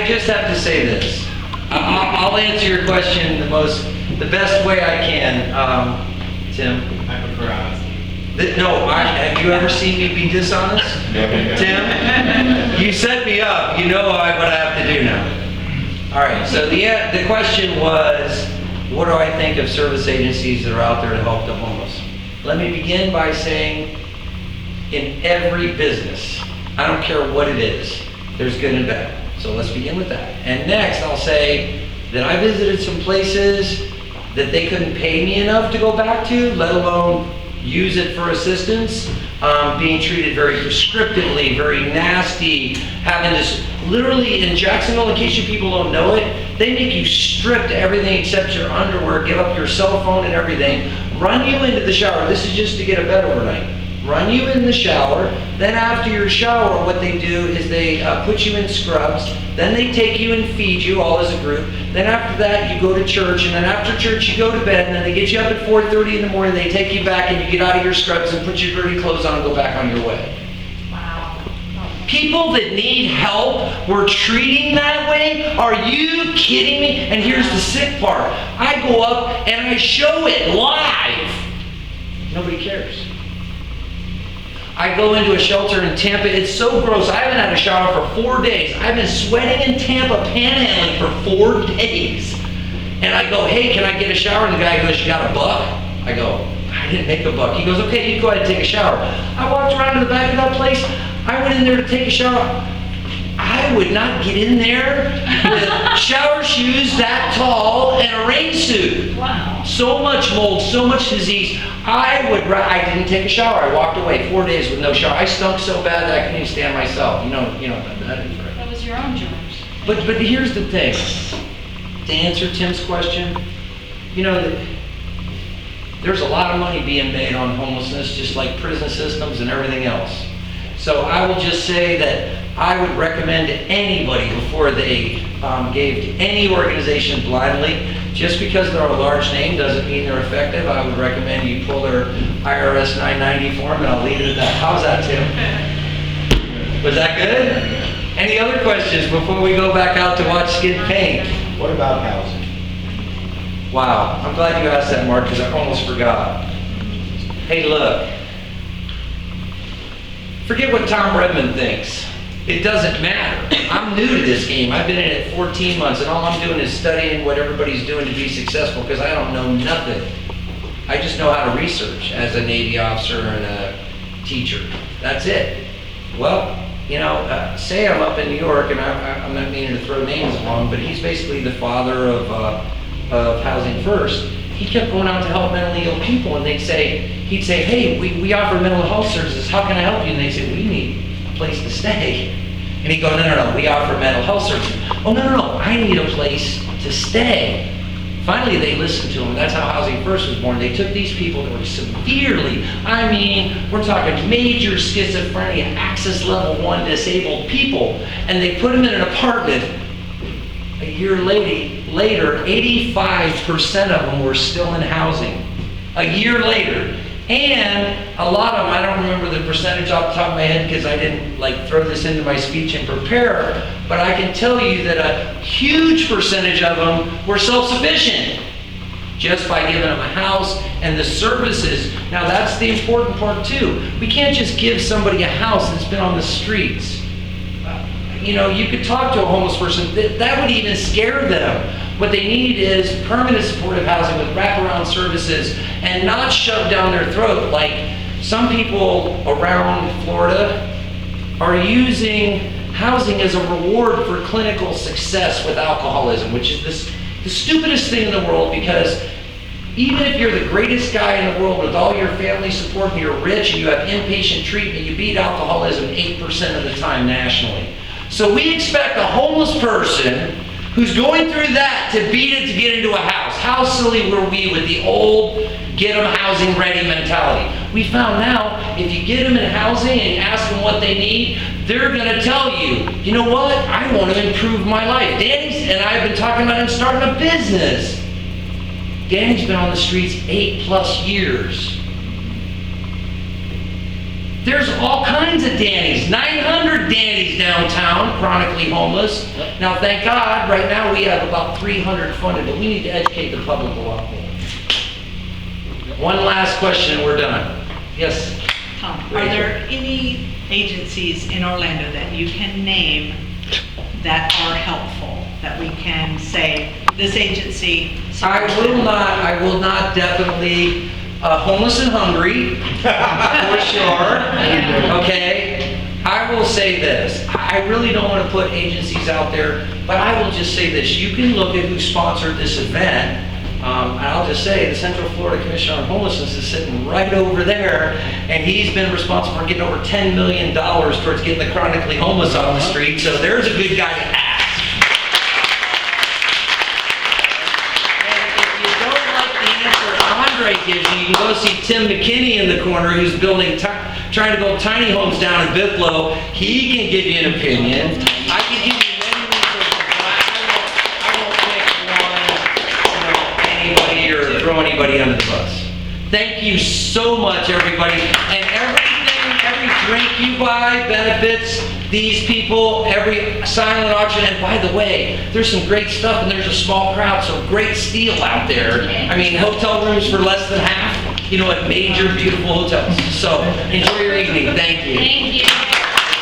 I just have to say this. I'll answer your question the best way I can, Tim. I prefer honesty. No, have you ever seen me be dishonest? Tim, you set me up. You know what I have to do now. All right, so the question was, what do I think of service agencies that are out there to help the homeless? Let me begin by saying, in every business, I don't care what it is, there's good and bad. So let's begin with that. And next, I'll say that I visited some places that they couldn't pay me enough to go back to, let alone use it for assistance, being treated very prescriptively, very nasty, having this, literally in Jacksonville, in case you people don't know it, they make you strip to everything except your underwear, give up your cell phone and everything, run you into the shower. This is just to get a bed overnight. Run you in the shower, then after your shower, what they do is they put you in scrubs, then they take you and feed you all as a group, then after that you go to church, and then after church you go to bed, and then they get you up at 4:30 in the morning, they take you back and you get out of your scrubs and put your dirty clothes on and go back on your way. Wow. People that need help, we're treating that way? Are you kidding me? And here's the sick part. I go up and I show it live. Nobody cares. I go into a shelter in Tampa. It's so gross. I haven't had a shower for 4 days. I've been sweating in Tampa, panhandling for 4 days. And I go, hey, can I get a shower? And the guy goes, you got a buck? I go, I didn't make a buck. He goes, okay, you go ahead and take a shower. I walked around to the back of that place. I went in there to take a shower. I would not get in there with shower shoes that tall and a rain suit. Wow. So much mold, so much disease. I didn't take a shower. I walked away 4 days with no shower. I stunk so bad that I couldn't even stand myself. You know that is right. That was your own germs. But here's the thing. To answer Tim's question, there's a lot of money being made on homelessness, just like prison systems and everything else. So I will just say that I would recommend to anybody before they gave to any organization blindly, just because they're a large name doesn't mean they're effective. I would recommend you pull their IRS 990 form, and I'll leave it at that. How's that, Tim? Was that good? Any other questions before we go back out to watch skid paint? What about housing? Wow, I'm glad you asked that, Mark, because I almost forgot. Hey, look. Forget what Tom Redmond thinks. It doesn't matter. I'm new to this game. I've been in it 14 months, and all I'm doing is studying what everybody's doing to be successful, because I don't know nothing. I just know how to research as a Navy officer and a teacher. That's it. Well, Sam up in New York, and I'm not meaning to throw names along, but he's basically the father of Housing First. He kept going out to help mentally ill people, and he'd say, hey, we offer mental health services. How can I help you? And they'd say, we need a place to stay. And he'd go, no, we offer mental health services. Oh, no, I need a place to stay. Finally, they listened to him. That's how Housing First was born. They took these people that were severely, we're talking major schizophrenia, access level 1 disabled people, and they put them in an apartment. A year later, 85% of them were still in housing. A year later. And a lot of them, I don't remember the percentage off the top of my head because I didn't throw this into my speech and prepare, but I can tell you that a huge percentage of them were self-sufficient just by giving them a house and the services. Now that's the important part too. We can't just give somebody a house that's been on the streets. You could talk to a homeless person, that would even scare them. What they need is permanent supportive housing with wraparound services and not shoved down their throat like some people around Florida are using housing as a reward for clinical success with alcoholism, which is the stupidest thing in the world, because even if you're the greatest guy in the world with all your family support and you're rich and you have inpatient treatment, you beat alcoholism 8% of the time nationally. So we expect a homeless person who's going through that to beat it to get into a house. How silly were we with the old get them housing ready mentality? We found now, if you get them in housing and ask them what they need, they're gonna tell you, you know what, I want to improve my life. Danny and I have been talking about him starting a business. Danny's been on the streets 8+ years. There's all kinds of Dannies, 900 Dannies downtown, chronically homeless. Now, thank God, right now we have about 300 funded, but we need to educate the public a lot more. One last question and we're done. Yes? Tom, are Rachel. there any agencies in Orlando that you can name that are helpful, that we can say, this agency? I will not definitely, homeless and hungry, for sure, okay? I will say this, I really don't want to put agencies out there, but I will just say this, you can look at who sponsored this event, and I'll just say, the Central Florida Commissioner on Homelessness is sitting right over there, and he's been responsible for getting over $10 million towards getting the chronically homeless off the street, so there's a good guy to ask. And if you don't like the answer Andre gives you, you can go see Tim McKinney in the corner, who's building, trying to build tiny homes down in Bithlo. He can give you an opinion. I can give you many resources, but I won't pick one, anybody or throw anybody under the bus. Thank you so much, everybody. And every drink you buy benefits these people, every silent auction. And by the way, there's some great stuff and there's a small crowd, so great steal out there. I mean, hotel rooms for less than half, at major, beautiful hotels. So enjoy your evening. Thank you. Thank you.